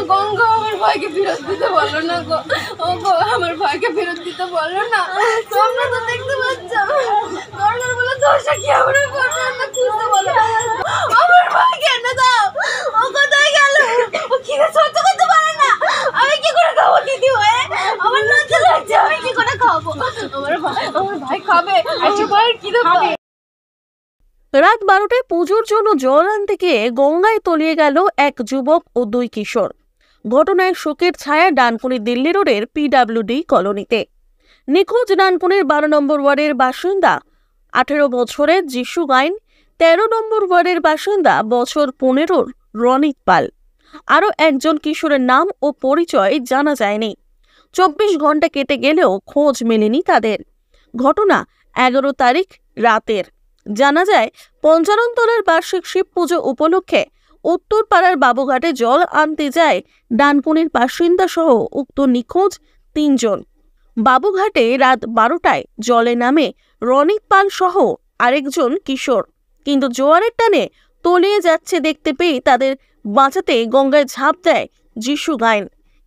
গঙ্গা আমার ভাইকে ফেরত দিতে বলো না গো, ও গো আমার ভাইকে ফেরত দিতে বলো না। তোমরা তো দেখতে পাচ্ছ দরকার বলে দোষটা কি আমরা করবো, আমরা খুঁজতে বলো। আমার ভাইকে এনে দাও, ও কোথায় গেল? ও কি সহ্য করতে পারে না। আমি কি করে খাবো দিদি হয়ে? আমার লজ্জা লাগছে, আমি কি করে খাবো? আমার ভাই খাবে, আচ্ছা ভাই কি খাবে? রাত 12টায় পুজোর জন্য জল আনতে গিয়ে গঙ্গায় তলিয়ে গেল এক যুবক ও 2 কিশোর। ঘটনায় শোকের ছায়া ডানকুনি দিল্লি রোডের পিডব্লিউডি কলোনিতে। নিখোঁজ ডানকুনির 12 নম্বর ওয়ার্ডের বাসিন্দা 18 বছরের যিশু গাইন, 13 নম্বর ওয়ার্ডের বাসিন্দা বছর 15 রনিত পাল। আরও একজন কিশোরের নাম ও পরিচয় জানা যায়নি। 24 ঘন্টা কেটে গেলেও খোঁজ মেলেনি তাদের। ঘটনা 11 তারিখ রাতের। জানা যায় পঞ্চাননতলার বার্ষিক শিব পুজো উপলক্ষে উত্তরপাড়ার বাবুঘাটে জল আনতে যায় ডানকুনির বাসিন্দা সহ উক্ত নিখোঁজ 3 জন। বাবুঘাটে রাত 12টায় জলে নামে রনিত পাল সহ আরেকজন কিশোর, কিন্তু জোয়ারের টানে তলিয়ে যাচ্ছে দেখতে পেয়ে তাদের বাঁচাতে গঙ্গায় ঝাঁপ দেয় যিশু গাইন,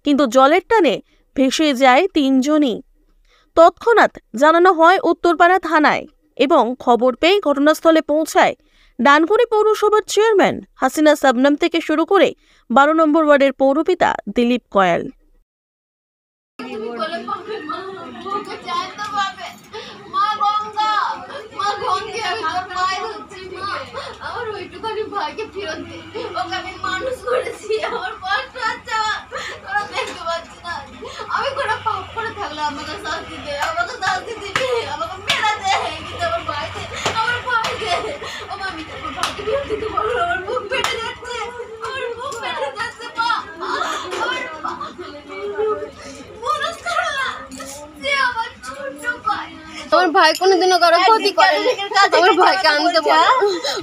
কিন্তু জলের টানে ভেসে যায় 3 জনই। তৎক্ষণাৎ জানানো হয় উত্তরপাড়া থানায় এবং খবর পেয়ে ঘটনাস্থলে পৌঁছায় ডানকুনি পৌরসভার চেয়ারম্যান হাসিনা শবনম থেকে শুরু করে 12 নম্বর ওয়ার্ডের পৌরপিতা দিলীপ কয়াল। ভাইকে ফেরত দে, ওকে আমি মানুষ করেছি, আমার কষ্ট হচ্ছে, তোরা দেখতে পাচ্ছি না। আমি কোনো পাপ করে থাকলে আমাকে শাস্তি দে, আমাকে শাস্তি দিবি, আমাকে মেরা দে, কিন্তু আমার ভাই দে, আমার ভাই দে। ও আমি তোর ভাইকে ফেরত দিতে পারবো, আমার বুক ফেটে যাচ্ছে, আমার বুক ফেটে যাচ্ছে মা, আমার মানুষ করলা সে আমার ছোট ভাই। আমার ভাই কোনোদিনও কারো ক্ষতি করেনি, আমার ভাইকে আনতে বলো,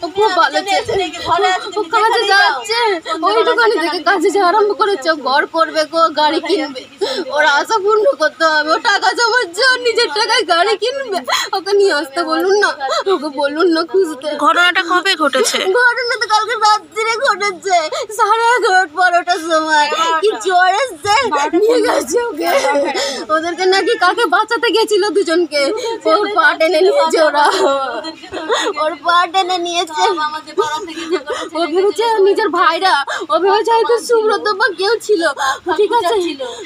ও খুব ভালো ছেলে, ও কাজে যাচ্ছে, ওই দোকানে থেকে কাজে যাওয়া আরম্ভ করেছে, ঘর করবে গো, গাড়ি কিনবে, ওর আশা পূর্ণ করতে হবে, ও টাকা জমাচ্ছে, ওর নিজের টাকায় গাড়ি কিনবে, ওকে নিয়ে আসতে বলুন না, ওকে বলুন না খুঁজতে। ঘটনাটা কবে ঘটেছে? ঘটনা তো কালকে রাত্রিরে ঘটেছে, 11:30-12টার সময়। কি জ্বর এসছে, নিয়ে গেছে ওকে, ওদেরকে নাকি কাকে বাঁচাতে গেছিল দুজনকে, ওর পা টেনে নিয়েছে, ওর পা টেনে নিয়েছে। ও ভেবেছে নিজের ভাইরা, ও ভেবেছে হয়তো সুব্রত বা কেউ ছিল, ঠিক আছে,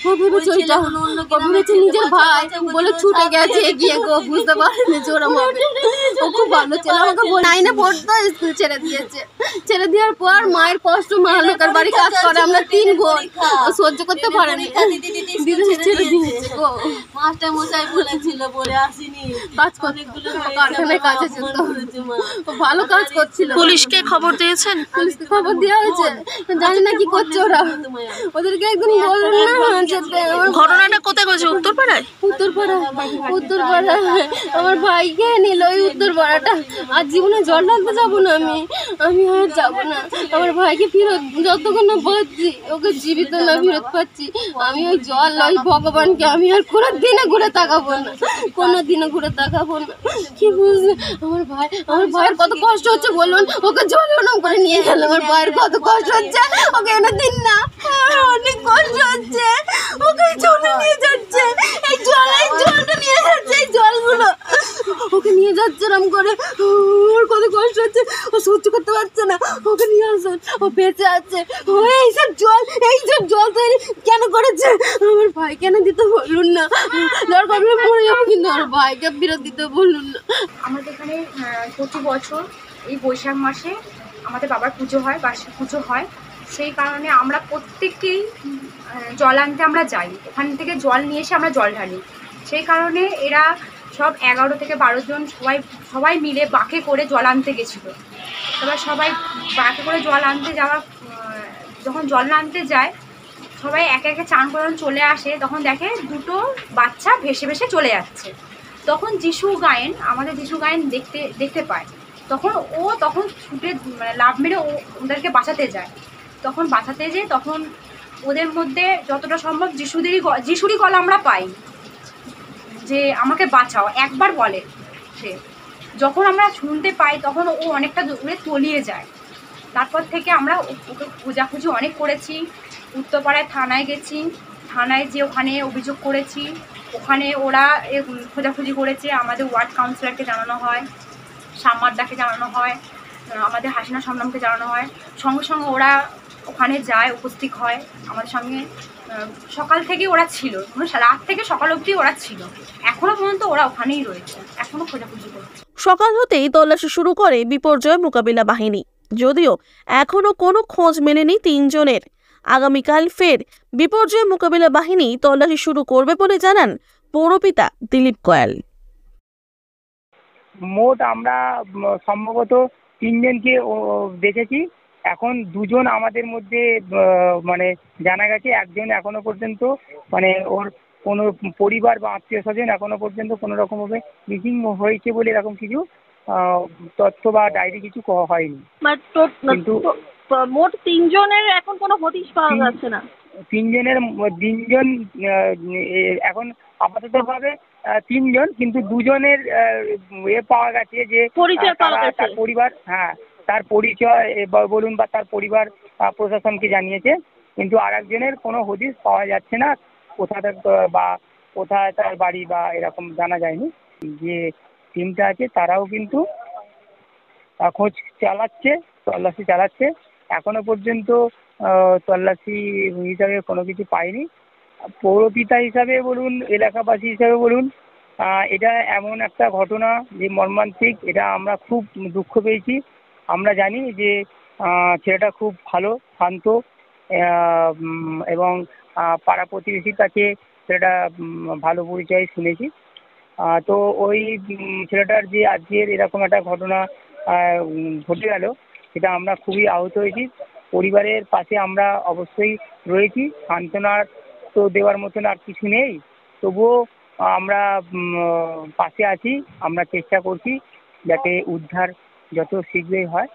ও ভেবেছে ওইটা, ও ভেবেছে নিজের ভাই বলে ছুটে গেছে এগিয়ে গো, বুঝতে পারেনি যে ওরা মারবে। ও খুব ভালো ছিল, আমাকে 9-এ পড়তো, স্কুল ছেড়ে দিয়েছে। ছেড়ে দেওয়ার পর মায়ের কষ্ট, মা লোকের বাড়ি কাজ করে, আমরা 3 বোন, ও সহ্য করতে পারেনি, দিদি ছেড়ে দিয়েছে গো। মাস্টার মশাই বলেছিল বলে আসিনি, কাজ করতে কারখানায় কাজে যেত, ও ভালো কাজ করছিল। পুলিশকে খবর দিয়েছেন? পুলিশকে খবর দেওয়া হয়েছে, জানি না কি করছে ওরা, ওদেরকে একদম বলুন না। ঘটনাটা কোথায় ঘটেছে? উত্তরপাড়ায়? উত্তরপাড়ায় আমার ভাইকে নিল ওই উত্তরপাড়াটা। আর জীবনে জল ঢালতে যাবো না, আমি আর যাবো না। আমার ভাইকে ফেরত যতক্ষণ না পাচ্ছি, ওকে জীবিত না ফেরত পাচ্ছি, আমি ওই জল ওই ভগবানকে আমি আর কোনো দিনে ঘুরে তাকাবো না, কোনো দিনে ঘুরে তাকাবো না। কি বুঝলি আমার ভাইয়ের কত কষ্ট হচ্ছে বলুন, ওকে জল ওরম করে নিয়ে গেল, আমার ভাইয়ের কত কষ্ট হচ্ছে, ওকে এনে দিন না, অনেক কষ্ট হচ্ছে, ওকে জলে নিয়ে যাচ্ছে, এই জলটা নিয়ে যাচ্ছে, এই জলগুলো ওকে নিয়ে যাচ্ছে এরম করে, ওর কত কষ্ট হচ্ছে, ও সহ্য করতে পারছে না, ওকে নিয়ে আসুন, ও বেঁচে আছে। ও এইসব জল তৈরি কেন করেছে? আমার ভাই কেন দিতে বলুন না, দরকার হলে মরে যাবো, কিন্তু আমার ভাইকে ফেরত দিতে বলুন না। আমাদের এখানে প্রতি বছর এই বৈশাখ মাসে আমাদের বাবার পুজো হয়, বার্ষিক পুজো হয়, সেই কারণে আমরা প্রত্যেককেই জল আনতে আমরা যাই, ওখান থেকে জল নিয়ে এসে আমরা জল ঢালি। সেই কারণে এরা সব 11 থেকে 12 জন সবাই মিলে বাঁকে করে জল আনতে গেছিলো। এবার সবাই বাঁকে করে জল আনতে যখন জল আনতে যায়, সবাই একে একে চান করে চলে আসে, তখন দেখে 2টো বাচ্চা ভেসে ভেসে চলে যাচ্ছে। তখন যিশু গায়েন, আমাদের যিশু গায়েন দেখতে পায়, তখন ছুটে লাফ মেরে ওদেরকে বাঁচাতে যায়। তখন ওদের মধ্যে যতটা সম্ভব যিশুরই গলা আমরা পাই যে আমাকে বাঁচাও, একবার বলে সে। যখন আমরা শুনতে পাই তখন ও অনেকটা দূরে তলিয়ে যায়। তারপর থেকে আমরা ওকে খোঁজাখুঁজি অনেক করেছি, উত্তরপাড়ায় থানায় গেছি, থানায় যে ওখানে অভিযোগ করেছি, ওখানে ওরা খোঁজাখুঁজি করেছে, আমাদের ওয়ার্ড কাউন্সিলরকে জানানো হয়, সাম্মারদাকে জানানো হয়, আমাদের হাসিনা সম্রামকে জানানো হয়, সঙ্গে সঙ্গে ওরা ওখানে যায়, উপস্থিত হয় আমাদের সঙ্গে। সকাল থেকে ওরা ছিল, রাত থেকে সকাল অবধি ওরা ছিল, এখনো পর্যন্ত ওরা ওখানেই রয়েছে, এখনো খোঁজাখুঁজি করছে। সকাল হতেই তল্লাশি শুরু করে বিপর্যয় মোকাবিলা বাহিনী, যদিও এখনো কোনো খোঁজ মেলেনি তিনজনের। আগামীকাল ফের বিপর্যয় মোকাবিলা বাহিনী তল্লাশি শুরু করবে বলে জানান পৌরপিতা দিলীপ কয়াল। মোট আমরা সম্ভবত 3 জনকে দেখেছি। এখন 2 জন আমাদের মধ্যে মানে জানা গেছে, একজন এখনো পর্যন্ত মানে ওর কোনো পরিবার বা আত্মীয় স্বজন এখনো পর্যন্ত কোনো রকমভাবে মিসিং হয়েছে বলে এরকম কিছু তথ্য বা ডায়েরি কিছু হয়নি। কিন্তু মোট 3 জনের এখন কোনো হদিশ পাওয়া যাচ্ছে না। 3জন এখন আপাততভাবে 3 জন, কিন্তু 2 জনের পাওয়া গেছে যে পরিচয় পাওয়া গেছে। তার পরিবার, হ্যাঁ তার পরিচয় বলুন বা তার পরিবার প্রশাসনকে জানিয়েছে, কিন্তু আর একজনের কোনো হদিশ পাওয়া যাচ্ছে না, কোথায় তার বাড়ি বা এরকম জানা যায়নি। যে টিমটা আছে তারাও কিন্তু খোঁজ চালাচ্ছে, তল্লাশি চালাচ্ছে, এখনো পর্যন্ত তল্লাশি হিসাবে কোনো কিছু পাইনি। পৌরপিতা হিসাবে বলুন, এলাকাবাসী হিসাবে বলুন, এটা এমন একটা ঘটনা যে মর্মান্তিক, এটা আমরা খুব দুঃখ পেয়েছি। আমরা জানি যে ছেলেটা খুব ভালো, শান্ত, এবং পাড়া প্রতিবেশীর কাছে ছেলেটা ভালো পরিচয় শুনেছি। তো ওই ছেলেটার যে আজকের এরকম একটা ঘটনা ঘটে গেল, সেটা আমরা খুবই আহত হয়েছি। পরিবারের পাশে আমরা অবশ্যই রয়েছি, সান্ত্বনার তো দেওয়ার মতন আর কিছু নেই, তবুও আমরা পাশে আছি। আমরা চেষ্টা করছি যাতে উদ্ধার যত শীঘ্রই হয়।